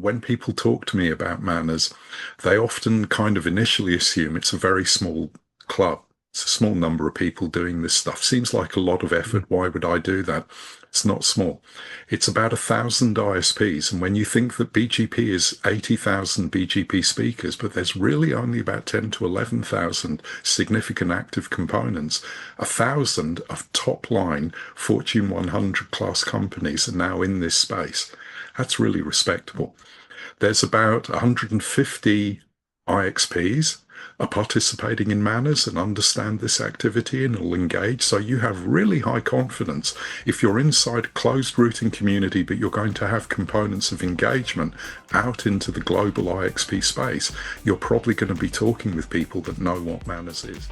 And when people talk to me about MANRS, they often kind of initially assume it's a very small club. It's a small number of people doing this stuff. Seems like a lot of effort. Why would I do that? It's not small. It's about 1,000 ISPs. And when you think that BGP is 80,000 BGP speakers, but there's really only about 10 to 11,000 significant active components, 1,000 of top line Fortune 100 class companies are now in this space. That's really respectable. There's about 150 IXPs are participating in MANRS and understand this activity and will engage. So you have really high confidence. If you're inside a closed routing community, but you're going to have components of engagement out into the global IXP space, you're probably going to be talking with people that know what MANRS is.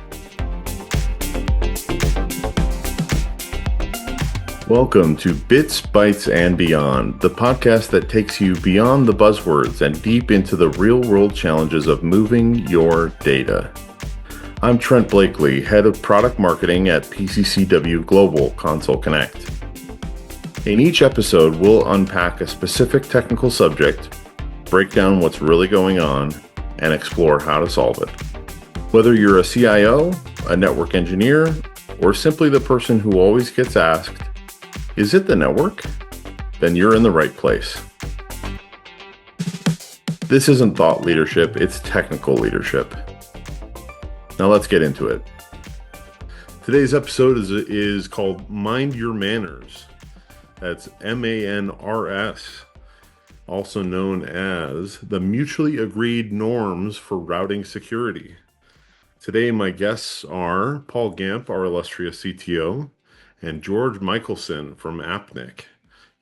Welcome to Bits, Bytes, and Beyond, the podcast that takes you beyond the buzzwords and deep into the real-world challenges of moving your data. I'm Trent Blakely, Head of Product Marketing at PCCW Global Console Connect. In each episode, we'll unpack a specific technical subject, break down what's really going on, and explore how to solve it. Whether you're a CIO, a network engineer, or simply the person who always gets asked, is it the network? Then you're in the right place. This isn't thought leadership, it's technical leadership. Now let's get into it. Today's episode is called Mind Your MANRS. That's MANRS, also known as the Mutually Agreed Norms for Routing Security. Today my guests are Paul Gampe, our illustrious CTO, and George Michaelson from APNIC.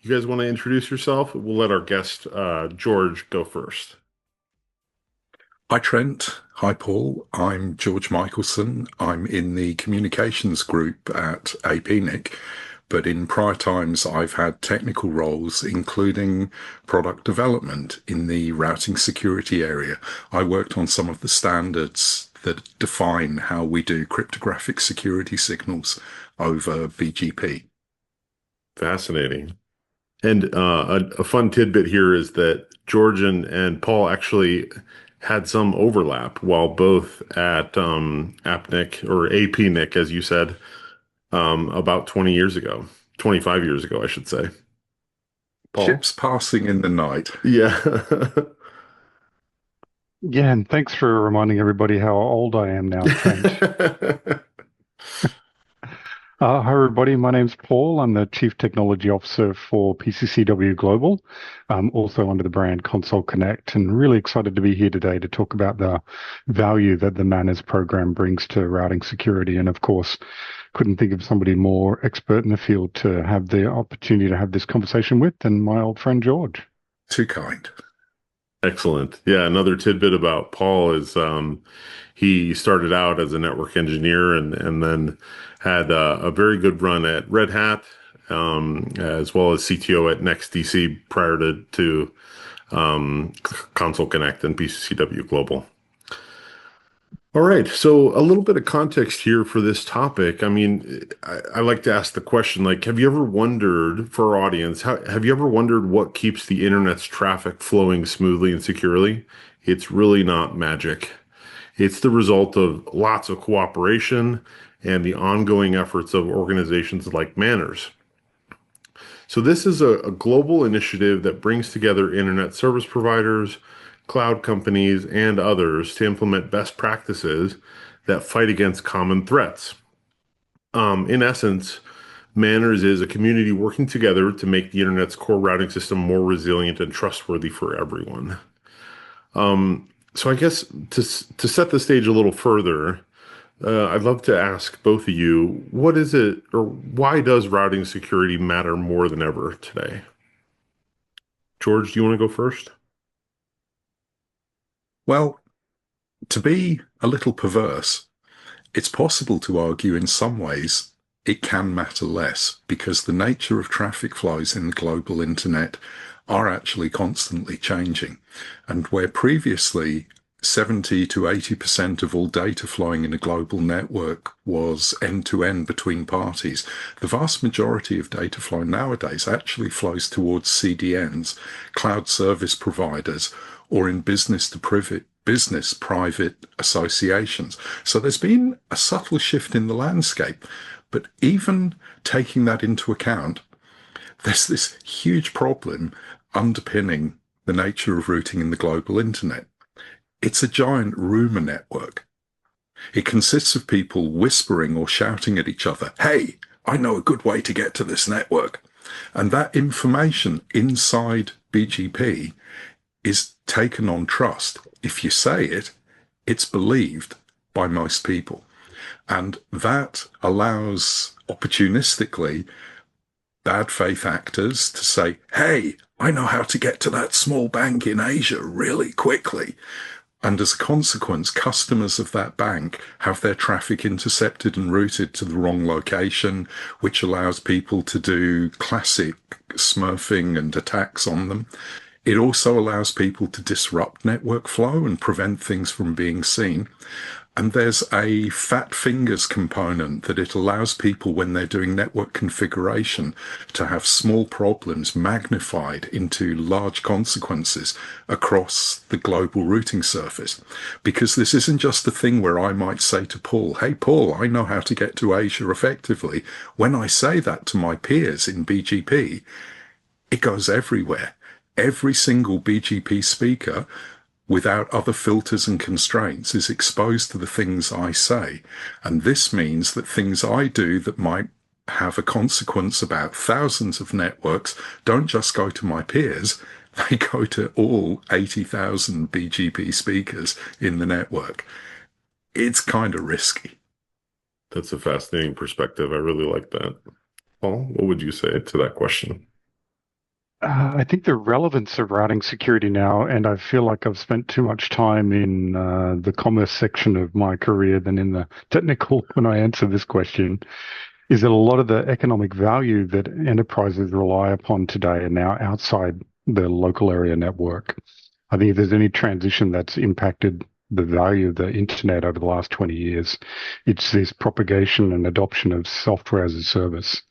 You guys want to introduce yourself? We'll let our guest, George, go first. Hi, Trent. Hi, Paul. I'm George Michaelson. I'm in the communications group at APNIC, but in prior times, I've had technical roles, including product development in the routing security area. I worked on some of the standards that define how we do cryptographic security signals over BGP. Fascinating. And a fun tidbit here is that George and Paul actually had some overlap while both at APNIC, or APNIC, as you said, about 20 years ago, 25 years ago, I should say. Paul? Ships passing in the night. Yeah. Yeah, and thanks for reminding everybody how old I am now, Trent. Hi, everybody. My name's Paul. I'm the Chief Technology Officer for PCCW Global, also under the brand Console Connect, and really excited to be here today to talk about the value that the MANRS program brings to routing security. And of course, couldn't think of somebody more expert in the field to have the opportunity to have this conversation with than my old friend George. Too kind. Excellent. Yeah, another tidbit about Paul is he started out as a network engineer and then had a very good run at Red Hat, as well as CTO at NextDC prior to Console Connect and PCCW Global. All right, so a little bit of context here for this topic. I mean, I like to ask the question, like, have you ever wondered, for our audience, have you ever wondered what keeps the internet's traffic flowing smoothly and securely? It's really not magic. It's the result of lots of cooperation and the ongoing efforts of organizations like MANRS. So this is a global initiative that brings together internet service providers, cloud companies, and others to implement best practices that fight against common threats. In essence, MANRS is a community working together to make the internet's core routing system more resilient and trustworthy for everyone. So I guess to set the stage a little further, I'd love to ask both of you, what is it, or why does routing security matter more than ever today? George, do you want to go first? Well, to be a little perverse, it's possible to argue in some ways it can matter less because the nature of traffic flows in the global internet are actually constantly changing. And where previously 70 to 80% of all data flowing in a global network was end-to-end between parties. The vast majority of data flow nowadays actually flows towards CDNs, cloud service providers, or in business to private associations. So there's been a subtle shift in the landscape. But even taking that into account, there's this huge problem underpinning the nature of routing in the global internet. It's a giant rumor network. It consists of people whispering or shouting at each other, "Hey, I know a good way to get to this network." And that information inside BGP is taken on trust. If you say it, it's believed by most people. And that allows opportunistically bad faith actors to say, "Hey, I know how to get to that small bank in Asia really quickly." And as a consequence, customers of that bank have their traffic intercepted and routed to the wrong location, which allows people to do classic smurfing and attacks on them. It also allows people to disrupt network flow and prevent things from being seen. And there's a fat fingers component that it allows people, when they're doing network configuration, to have small problems magnified into large consequences across the global routing surface. Because this isn't just a thing where I might say to Paul, "Hey, Paul, I know how to get to Asia effectively." When I say that to my peers in BGP, it goes everywhere. Every single BGP speaker, without other filters and constraints, is exposed to the things I say. And this means that things I do that might have a consequence about thousands of networks don't just go to my peers, they go to all 80,000 BGP speakers in the network. It's kind of risky. That's a fascinating perspective. I really like that. Paul, what would you say to that question? I think the relevance of routing security now, and I feel like I've spent too much time in the commerce section of my career than in the technical when I answer this question, is that a lot of the economic value that enterprises rely upon today are now outside the local area network. I think if there's any transition that's impacted the value of the internet over the last 20 years, it's this propagation and adoption of software as a service.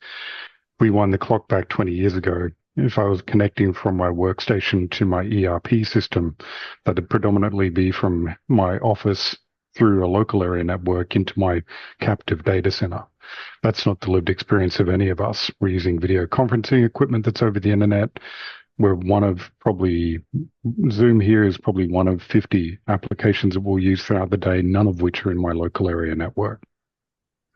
We wind the clock back 20 years ago. If I was connecting from my workstation to my ERP system, that'd predominantly be from my office through a local area network into my captive data center. That's not the lived experience of any of us. We're using video conferencing equipment that's over the internet. We're one of probably, Zoom here is probably one of 50 applications that we'll use throughout the day, none of which are in my local area network.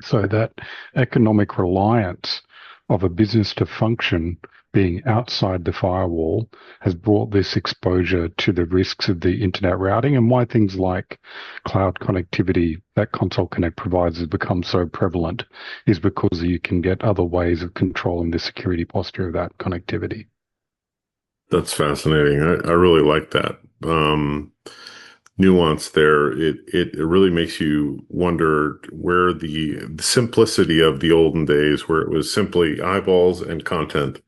So that economic reliance of a business to function being outside the firewall has brought this exposure to the risks of the internet routing, and why things like cloud connectivity that Console Connect provides has become so prevalent is because you can get other ways of controlling the security posture of that connectivity. That's fascinating. I really like that nuance there. It really makes you wonder where the simplicity of the olden days, where it was simply eyeballs and content,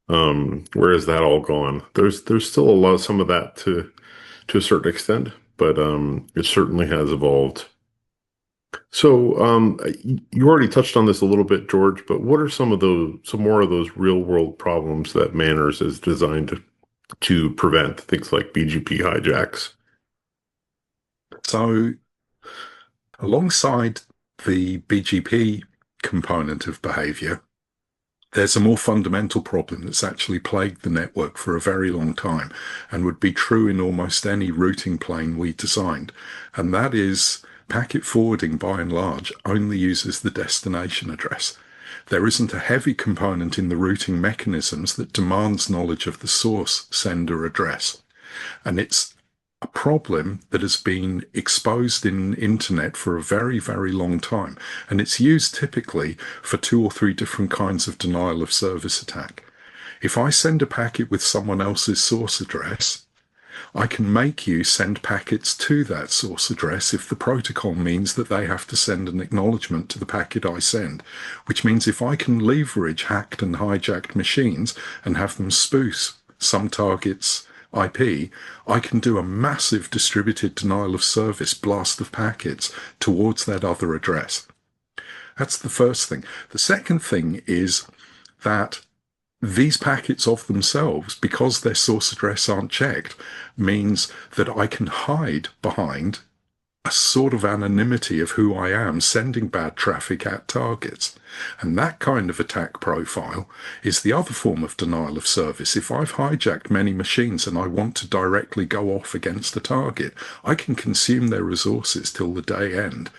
where has that all gone? There's still some of that to a certain extent, but it certainly has evolved. So you already touched on this a little bit, George, but what are some more of those real world problems that MANRS is designed to prevent, things like BGP hijacks? So alongside the BGP component of behavior, there's a more fundamental problem that's actually plagued the network for a very long time and would be true in almost any routing plane we designed. And that is packet forwarding, by and large, only uses the destination address. There isn't a heavy component in the routing mechanisms that demands knowledge of the source sender address. And it's a problem that has been exposed in internet for a very, very long time. And it's used typically for 2 or 3 different kinds of denial of service attack. If I send a packet with someone else's source address, I can make you send packets to that source address if the protocol means that they have to send an acknowledgement to the packet I send, which means if I can leverage hacked and hijacked machines and have them spoof some targets IP, I can do a massive distributed denial of service blast of packets towards that other address. That's the first thing. The second thing is that these packets of themselves, because their source address aren't checked, means that I can hide behind a sort of anonymity of who I am sending bad traffic at targets. And that kind of attack profile is the other form of denial of service. If I've hijacked many machines and I want to directly go off against a target, I can consume their resources till the day end.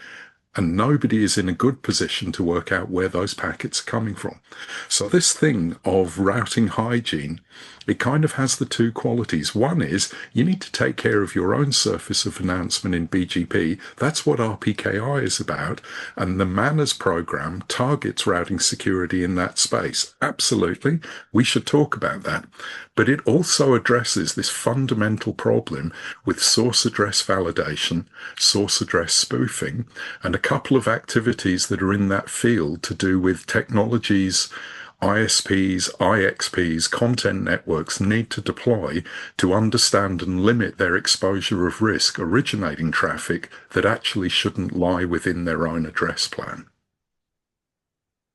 And nobody is in a good position to work out where those packets are coming from. So this thing of routing hygiene, it kind of has the two qualities. One is you need to take care of your own surface of announcement in BGP. That's what RPKI is about. And the MANRS program targets routing security in that space. Absolutely. We should talk about that. But it also addresses this fundamental problem with source address validation, source address spoofing, and a couple of activities that are in that field to do with technologies ISPs, IXPs, content networks need to deploy to understand and limit their exposure of risk originating traffic that actually shouldn't lie within their own address plan.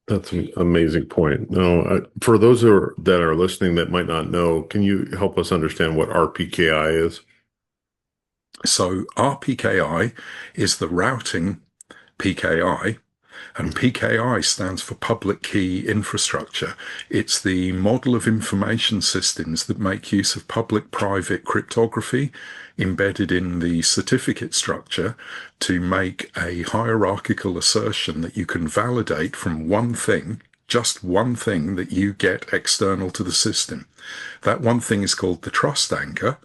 That's an amazing point. Now, for those that are listening that might not know, can you help us understand what RPKI is? So RPKI is the routing PKI, and PKI stands for Public Key Infrastructure. It's the model of information systems that make use of public-private cryptography embedded in the certificate structure to make a hierarchical assertion that you can validate from one thing, just one thing that you get external to the system. That one thing is called the trust anchor.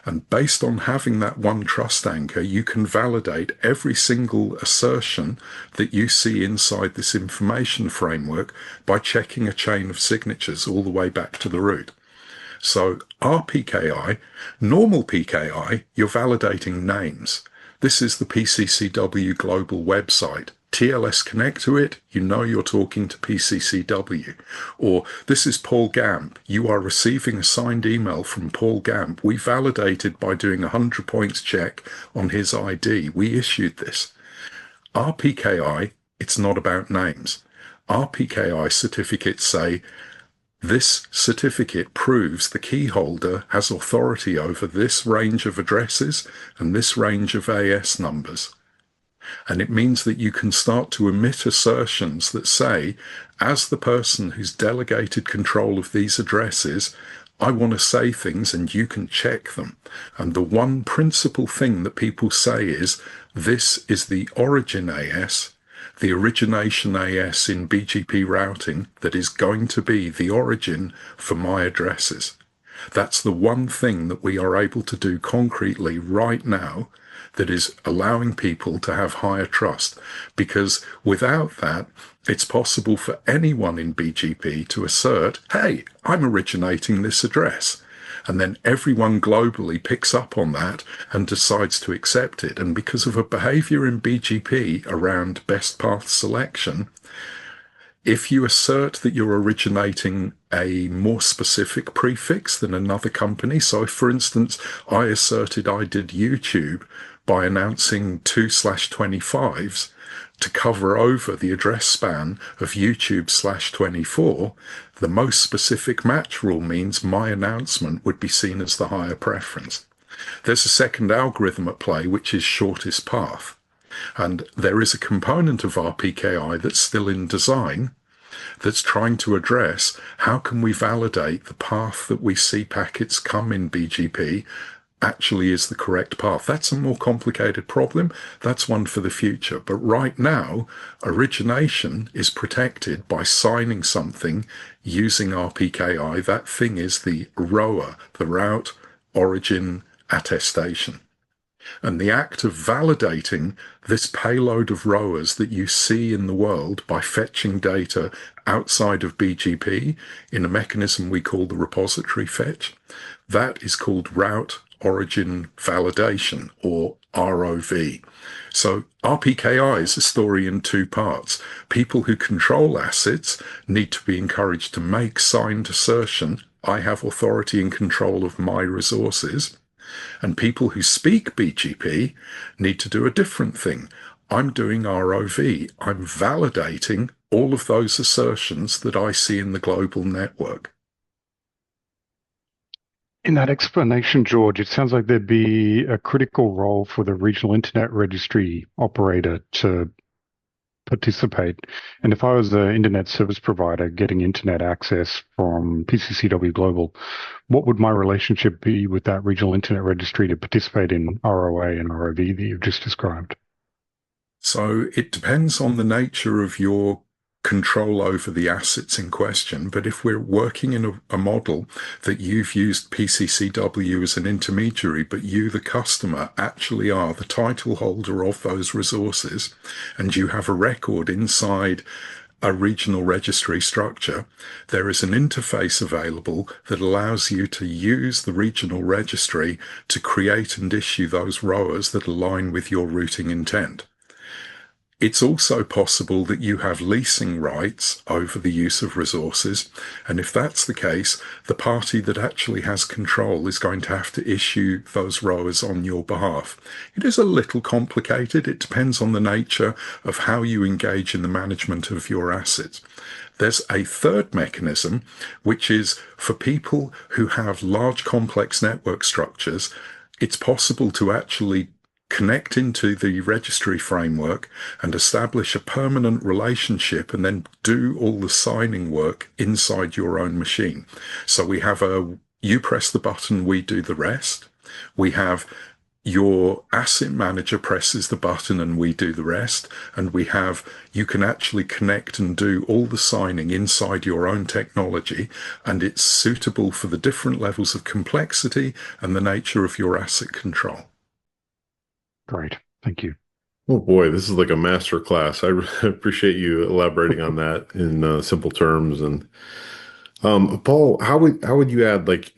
And based on having that one trust anchor, you can validate every single assertion that you see inside this information framework by checking a chain of signatures all the way back to the root. So RPKI, normal PKI, you're validating names. This is the PCCW Global website. TLS connect to it, you know you're talking to PCCW. Or this is Paul Gampe. You are receiving a signed email from Paul Gampe. We validated by doing a 100 points check on his ID. We issued this. RPKI, it's not about names. RPKI certificates say, this certificate proves the key holder has authority over this range of addresses and this range of AS numbers. And it means that you can start to emit assertions that say, as the person who's delegated control of these addresses, I want to say things and you can check them. And the one principal thing that people say is, this is the origin AS, the origination AS in BGP routing that is going to be the origin for my addresses. That's the one thing that we are able to do concretely right now that is allowing people to have higher trust, because without that, it's possible for anyone in BGP to assert, hey, I'm originating this address. And then everyone globally picks up on that and decides to accept it. And because of a behavior in BGP around best path selection, if you assert that you're originating a more specific prefix than another company, so if, for instance, I asserted I did YouTube by announcing 2/25s to cover over the address span of YouTube/24, the most specific match rule means my announcement would be seen as the higher preference. There's a second algorithm at play, which is shortest path. And there is a component of RPKI that's still in design that's trying to address how can we validate the path that we see packets come in BGP actually is the correct path. That's a more complicated problem. That's one for the future. But right now, origination is protected by signing something using RPKI. That thing is the ROA, the route origin attestation. And the act of validating this payload of ROAs that you see in the world by fetching data outside of BGP in a mechanism we call the repository fetch, that is called route origin validation, or ROV. So RPKI is a story in two parts. People who control assets need to be encouraged to make signed assertion I have authority and control of my resources. And people who speak BGP need to do a different thing. I'm doing ROV. I'm validating all of those assertions that I see in the global network. In that explanation, George, it sounds like there'd be a critical role for the regional internet registry operator to participate. And if I was the internet service provider getting internet access from PCCW Global, what would my relationship be with that regional internet registry to participate in ROA and ROV that you've just described? So it depends on the nature of your control over the assets in question. But if we're working in a model that you've used PCCW as an intermediary, but you, the customer, actually are the title holder of those resources, and you have a record inside a regional registry structure, there is an interface available that allows you to use the regional registry to create and issue those ROAs that align with your routing intent. It's also possible that you have leasing rights over the use of resources. And if that's the case, the party that actually has control is going to have to issue those ROAs on your behalf. It is a little complicated. It depends on the nature of how you engage in the management of your assets. There's a third mechanism, which is for people who have large complex network structures. It's possible to actually connect into the registry framework and establish a permanent relationship and then do all the signing work inside your own machine. So we have you press the button, we do the rest. We have your asset manager presses the button and we do the rest. And you can actually connect and do all the signing inside your own technology, and it's suitable for the different levels of complexity and the nature of your asset control. Great. Thank you. Oh boy, this is like a master class. I appreciate you elaborating on that in simple terms. And Paul, how would you add, like,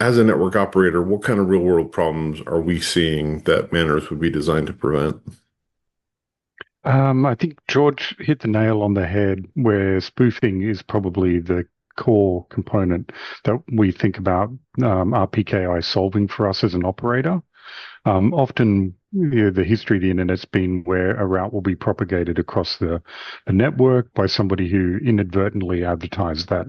as a network operator, what kind of real world problems are we seeing that MANRS would be designed to prevent? I think George hit the nail on the head where spoofing is probably the core component that we think about RPKI solving for us as an operator. Often, the history of the internet's been where a route will be propagated across the network by somebody who inadvertently advertised that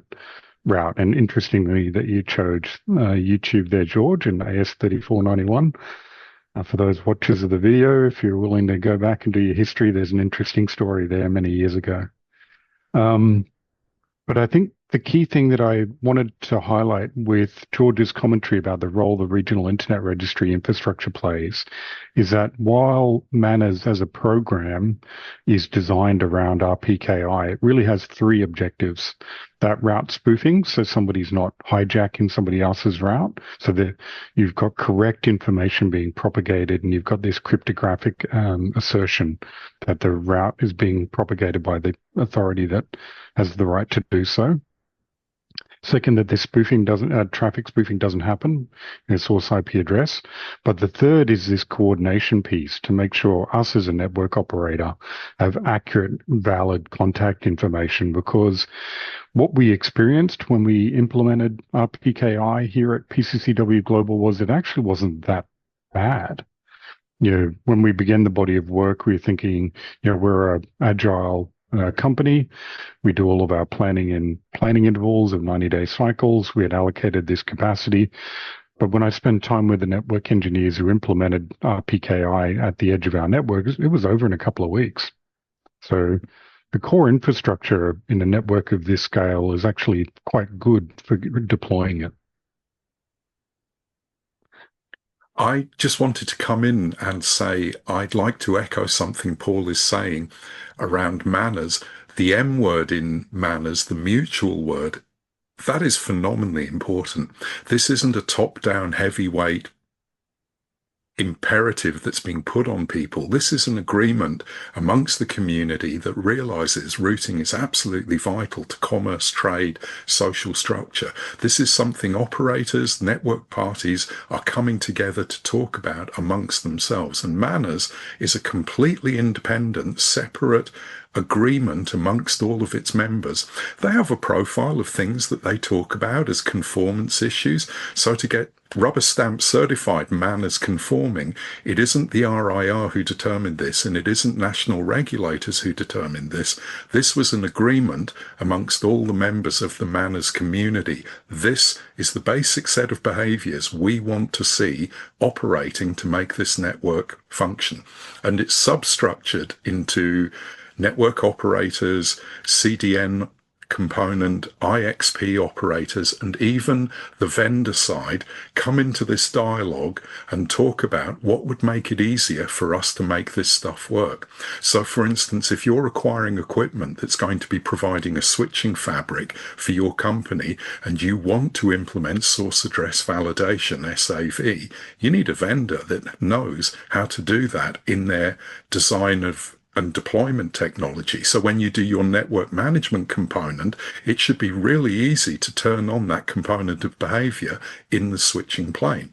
route. And interestingly, that you chose YouTube there, George, in AS3491. For those watchers of the video, if you're willing to go back and do your history, there's an interesting story there many years ago. But I think the key thing that I wanted to highlight with George's commentary about the role the regional internet registry infrastructure plays is that while MANRS as a program is designed around RPKI, it really has three objectives. That route spoofing, so somebody's not hijacking somebody else's route, so that you've got correct information being propagated, and you've got this cryptographic assertion that the route is being propagated by the authority that has the right to do so. Second, that this traffic spoofing doesn't happen in a source IP address. But the third is this coordination piece to make sure us as a network operator have accurate, valid contact information, because what we experienced when we implemented RPKI here at PCCW Global was it actually wasn't that bad. When we began the body of work, we were thinking, we're an agile company. We do all of our planning in planning intervals of 90-day cycles. We had allocated this capacity. But when I spent time with the network engineers who implemented RPKI at the edge of our network, it was over in a couple of weeks. So the core infrastructure in a network of this scale is actually quite good for deploying it. I just wanted to come in and say I'd like to echo something Paul is saying around MANRS. The M word in MANRS, the mutual word, that is phenomenally important. This isn't a top-down heavyweight imperative that's being put on people. This is an agreement amongst the community that realizes routing is absolutely vital to commerce, trade, social structure. This is something operators, network parties are coming together to talk about amongst themselves. And MANRS is a completely independent, separate agreement amongst all of its members. They have a profile of things that they talk about as conformance issues. So to get rubber stamp certified MANRS conforming, it isn't the RIR who determined this, and it isn't national regulators who determined this. This was an agreement amongst all the members of the MANRS community. This is the basic set of behaviors we want to see operating to make this network function. And it's substructured into network operators, CDN component, IXP operators, and even the vendor side come into this dialogue and talk about what would make it easier for us to make this stuff work. So for instance, if you're acquiring equipment that's going to be providing a switching fabric for your company and you want to implement source address validation, SAV, you need a vendor that knows how to do that in their design of and deployment technology. So when you do your network management component, it should be really easy to turn on that component of behavior in the switching plane.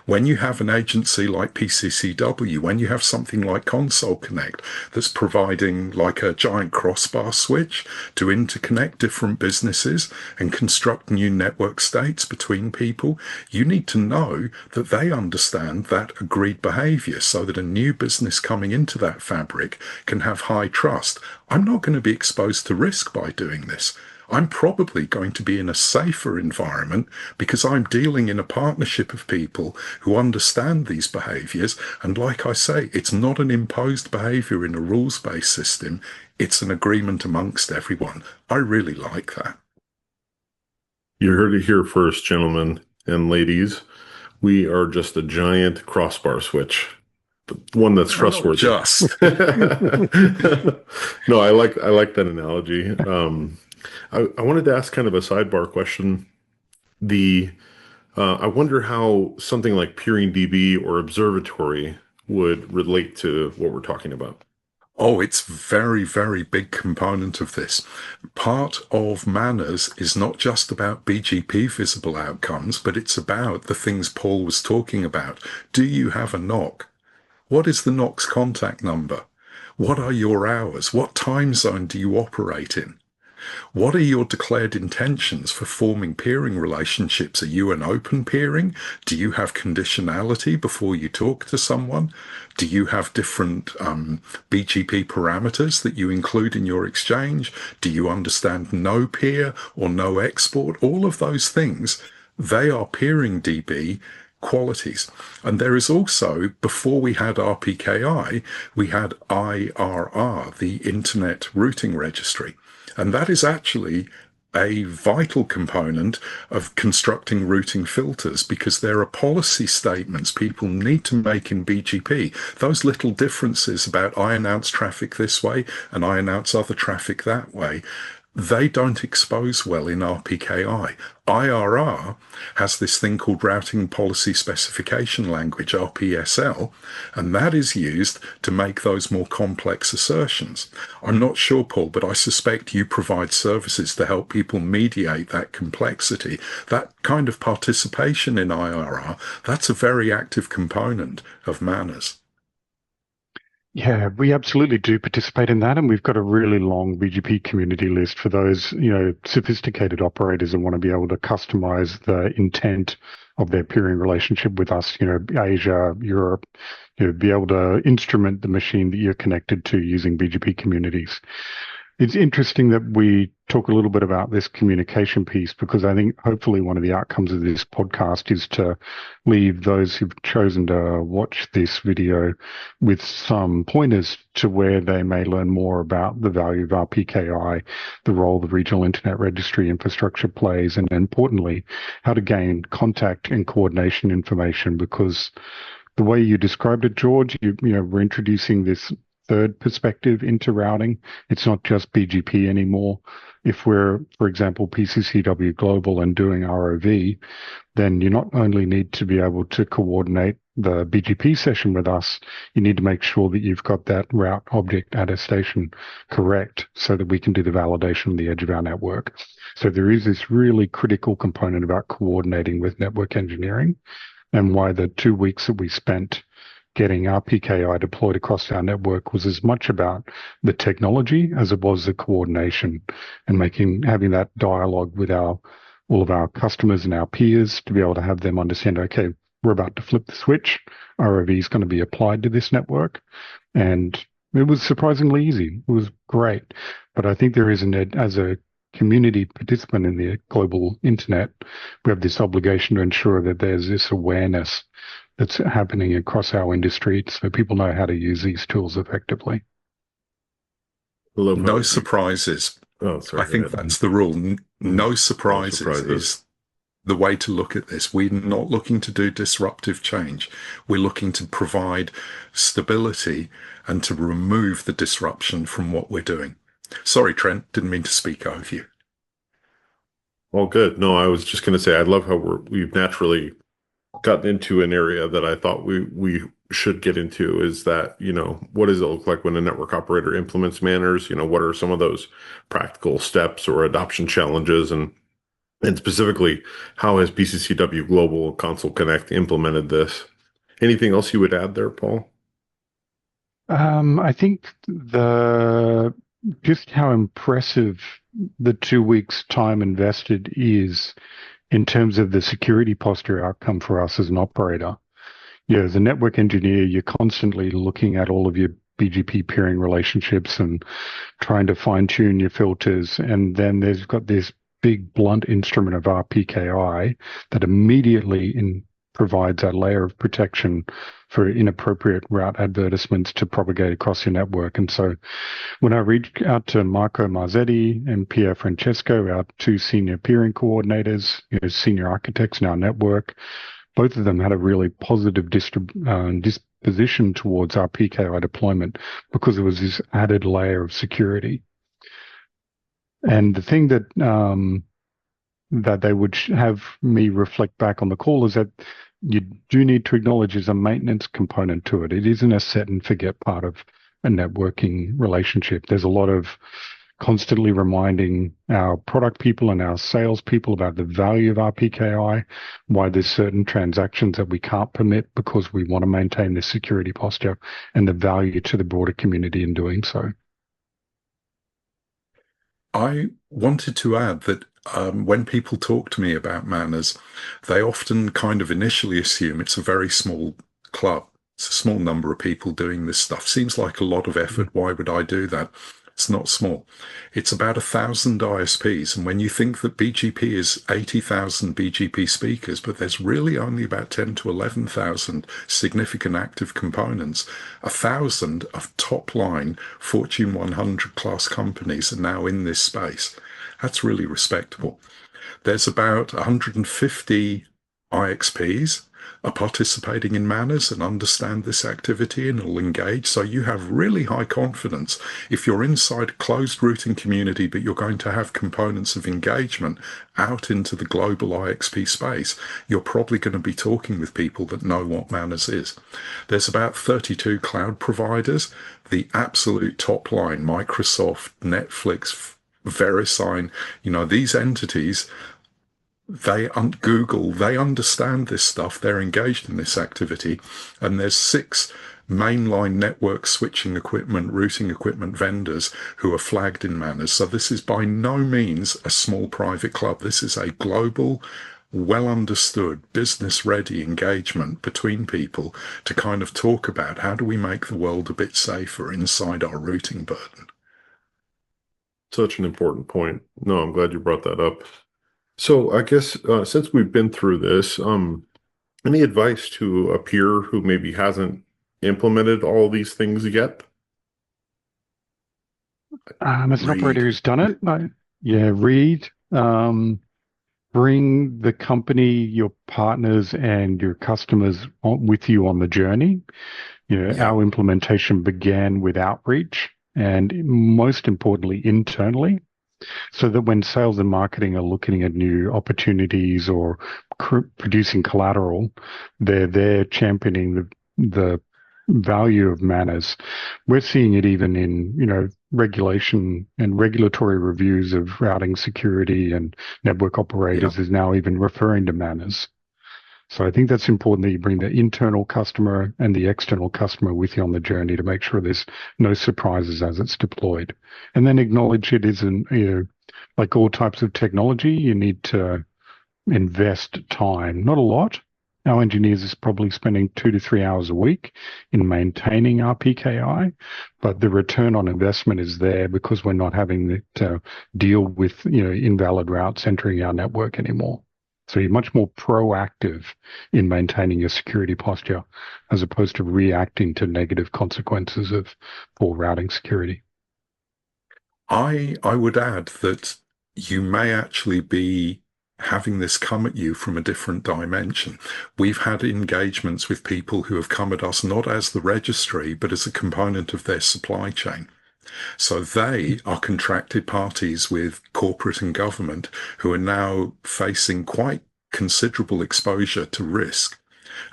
When you have an agency like PCCW, when you have something like Console Connect that's providing like a giant crossbar switch to interconnect different businesses and construct new network states between people, you need to know that they understand that agreed behavior so that a new business coming into that fabric can have high trust. I'm not going to be exposed to risk by doing this. I'm probably going to be in a safer environment because I'm dealing in a partnership of people who understand these behaviors. And like I say, it's not an imposed behavior in a rules-based system. It's an agreement amongst everyone. I really like that. You heard it here first, gentlemen and ladies. We are just a giant crossbar switch. One that's trustworthy. Just. No, I like that analogy. I wanted to ask kind of a sidebar question. I wonder how something like PeeringDB or Observatory would relate to what we're talking about. Oh, it's very, very big component of this. Part of MANRS is not just about BGP visible outcomes, but it's about the things Paul was talking about. Do you have a NOC? What is the NOC's contact number? What are your hours? What time zone do you operate in? What are your declared intentions for forming peering relationships? Are you an open peering? Do you have conditionality before you talk to someone? Do you have different BGP parameters that you include in your exchange? Do you understand no peer or no export? All of those things, they are PeeringDB qualities. And there is also, before we had RPKI, we had IRR, the Internet Routing Registry. And that is actually a vital component of constructing routing filters because there are policy statements people need to make in BGP. Those little differences about I announce traffic this way and I announce other traffic that way, they don't expose well in RPKI. IRR has this thing called Routing Policy Specification Language, RPSL, and that is used to make those more complex assertions. I'm not sure, Paul, but I suspect you provide services to help people mediate that complexity. That kind of participation in IRR, that's a very active component of MANRS. Yeah, we absolutely do participate in that, and we've got a really long BGP community list for those, sophisticated operators that want to be able to customize the intent of their peering relationship with us, Asia, Europe, be able to instrument the machine that you're connected to using BGP communities. It's interesting that we talk a little bit about this communication piece because I think hopefully one of the outcomes of this podcast is to leave those who've chosen to watch this video with some pointers to where they may learn more about the value of RPKI, the role the regional internet registry infrastructure plays, and importantly, how to gain contact and coordination information because the way you described it, George, we're introducing this third perspective into routing. It's not just BGP anymore. If we're, for example, PCCW Global and doing ROV, then you not only need to be able to coordinate the BGP session with us, you need to make sure that you've got that route object attestation correct so that we can do the validation on the edge of our network. So there is this really critical component about coordinating with network engineering and why the 2 weeks that we spent getting RPKI deployed across our network was as much about the technology as it was the coordination and having that dialogue with all of our customers and our peers to be able to have them understand, okay, we're about to flip the switch. ROV is going to be applied to this network. And it was surprisingly easy. It was great. But I think there is as a community participant in the global internet, we have this obligation to ensure that there's this awareness that's happening across our industry so people know how to use these tools effectively. No surprises. Oh, sorry. I think that's the rule. No surprises is the way to look at this. We're not looking to do disruptive change. We're looking to provide stability and to remove the disruption from what we're doing. Sorry, Trent, didn't mean to speak over you. Well, good. No, I was just going to say, I love how we've naturally gotten into an area that I thought we should get into, is that, what does it look like when a network operator implements MANRS? What are some of those practical steps or adoption challenges? And specifically, how has PCCW Global Console Connect implemented this? Anything else you would add there, Paul? I think just how impressive the 2 weeks time invested is in terms of the security posture outcome for us as an operator. As a network engineer, you're constantly looking at all of your BGP peering relationships and trying to fine tune your filters. And then there's got this big blunt instrument of RPKI that immediately provides a layer of protection for inappropriate route advertisements to propagate across your network. And so when I reached out to Marco Marzetti and Pier Francesco, our two senior peering coordinators, senior architects in our network, both of them had a really positive disposition towards our PKI deployment because there was this added layer of security. And the thing that they would have me reflect back on the call is that you do need to acknowledge there's a maintenance component to it. It isn't a set and forget part of a networking relationship. There's a lot of constantly reminding our product people and our sales people about the value of our PKI, why there's certain transactions that we can't permit because we want to maintain this security posture, and the value to the broader community in doing so. I wanted to add that when people talk to me about MANRS, they often kind of initially assume it's a very small club. It's a small number of people doing this stuff. Seems like a lot of effort. Why would I do that? It's not small. It's about 1,000 ISPs. And when you think that BGP is 80,000 BGP speakers, but there's really only about 10 to 11,000 significant active components, 1,000 of top line Fortune 100 class companies are now in this space. That's really respectable. There's about 150 IXPs are participating in MANRS and understand this activity and will engage. So you have really high confidence. If you're inside a closed routing community, but you're going to have components of engagement out into the global IXP space, you're probably going to be talking with people that know what MANRS is. There's about 32 cloud providers. The absolute top line, Microsoft, Netflix, VeriSign, these entities, Google, they understand this stuff. They're engaged in this activity. And there's 6 mainline network switching equipment, routing equipment vendors who are flagged in MANRS. So this is by no means a small private club. This is a global, well understood, business ready engagement between people to kind of talk about how do we make the world a bit safer inside our routing burden. Such an important point. No, I'm glad you brought that up. So I guess since we've been through this, any advice to a peer who maybe hasn't implemented all these things yet? As an operator who's done it, read. Bring the company, your partners, and your customers with you on the journey. Our implementation began with outreach, and most importantly, internally. So that when sales and marketing are looking at new opportunities or producing collateral, they're there championing the value of MANRS. We're seeing it even in, regulation and regulatory reviews of routing security, and network operators is now even referring to MANRS. So I think that's important that you bring the internal customer and the external customer with you on the journey to make sure there's no surprises as it's deployed. And then acknowledge it isn't, like all types of technology, you need to invest time, not a lot. Our engineers is probably spending 2 to 3 hours a week in maintaining RPKI, but the return on investment is there because we're not having to deal with invalid routes entering our network anymore. So you're much more proactive in maintaining your security posture as opposed to reacting to negative consequences of poor routing security. I would add that you may actually be having this come at you from a different dimension. We've had engagements with people who have come at us not as the registry, but as a component of their supply chain. So they are contracted parties with corporate and government who are now facing quite considerable exposure to risk.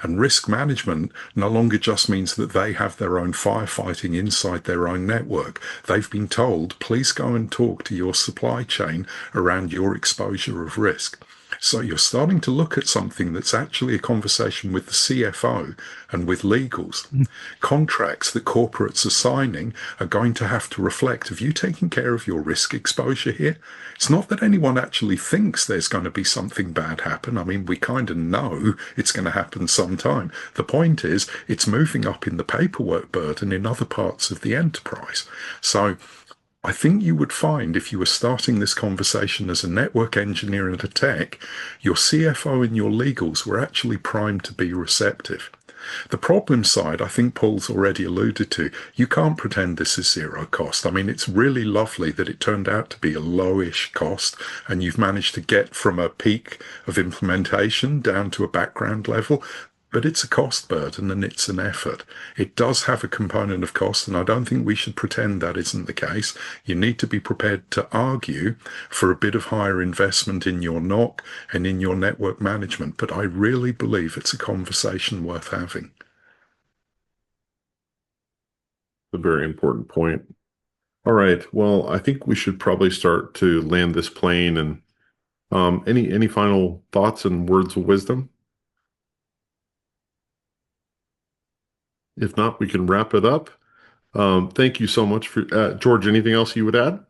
And risk management no longer just means that they have their own firefighting inside their own network. They've been told, please go and talk to your supply chain around your exposure of risk. So you're starting to look at something that's actually a conversation with the CFO and with legals. Contracts that corporates are signing are going to have to reflect, have you taken care of your risk exposure here? It's not that anyone actually thinks there's going to be something bad happen. I mean, we kind of know it's going to happen sometime. The point is, it's moving up in the paperwork burden in other parts of the enterprise. So I think you would find if you were starting this conversation as a network engineer and a tech, your CFO and your legals were actually primed to be receptive. The problem side, I think Paul's already alluded to, you can't pretend this is zero cost. I mean, it's really lovely that it turned out to be a lowish cost and you've managed to get from a peak of implementation down to a background level. But it's a cost burden and it's an effort. It does have a component of cost, and I don't think we should pretend that isn't the case. You need to be prepared to argue for a bit of higher investment in your NOC and in your network management, but I really believe it's a conversation worth having. A very important point. All right. Well, I think we should probably start to land this plane. And any final thoughts and words of wisdom? If not, we can wrap it up. Thank you so much for George. Anything else you would add?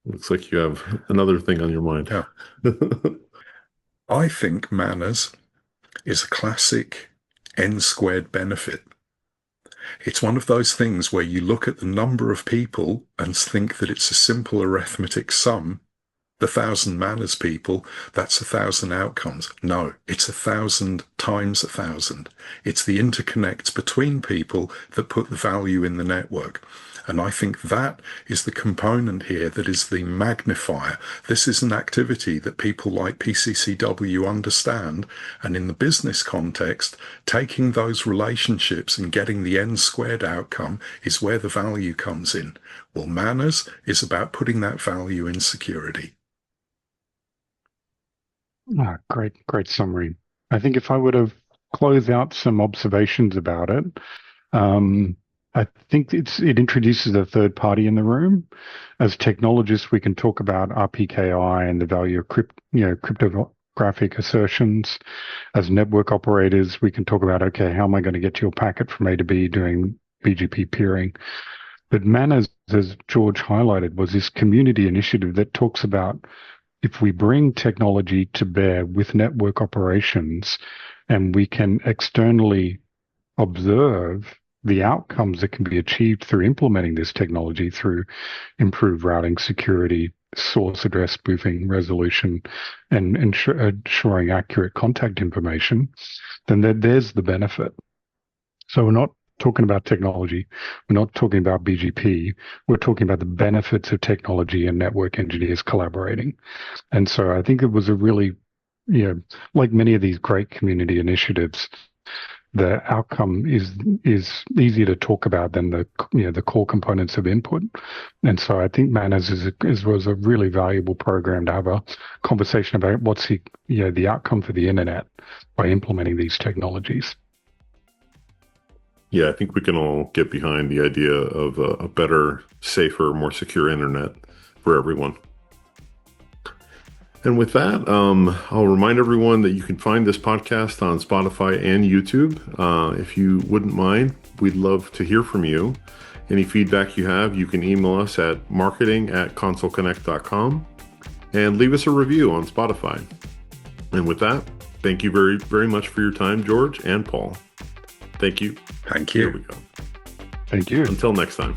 Looks like you have another thing on your mind. Yeah. I think MANRS is a classic N-squared benefit. It's one of those things where you look at the number of people and think that it's a simple arithmetic sum. The 1,000 MANRS people, that's 1,000 outcomes. No, it's 1,000 times 1,000. It's the interconnects between people that put the value in the network. And I think that is the component here that is the magnifier. This is an activity that people like PCCW understand. And in the business context, taking those relationships and getting the N-squared outcome is where the value comes in. Well, MANRS is about putting that value in security. Great summary. I think if I were to close out some observations about it, I think it introduces a third party in the room. As technologists, we can talk about RPKI and the value of cryptographic assertions. As network operators, we can talk about, okay, how am I going to get your packet from A to B doing BGP peering? But MANRS, as George highlighted, was this community initiative that talks about if we bring technology to bear with network operations and we can externally observe the outcomes that can be achieved through implementing this technology through improved routing security, source address spoofing resolution, and ensuring accurate contact information, then there's the benefit. So we're not talking about technology. We're not talking about BGP. We're talking about the benefits of technology and network engineers collaborating. And so I think it was a really, like many of these great community initiatives, the outcome is easier to talk about than the core components of input. And so I think MANRS was a really valuable program to have a conversation about what's the outcome for the internet by implementing these technologies. Yeah, I think we can all get behind the idea of a better, safer, more secure internet for everyone. And with that, I'll remind everyone that you can find this podcast on Spotify and YouTube. If you wouldn't mind, we'd love to hear from you. Any feedback you have, you can email us at marketing@consoleconnect.com and leave us a review on Spotify. And with that, thank you very, very much for your time, George and Paul. Thank you. Thank you. Here we go. Thank you. Until next time.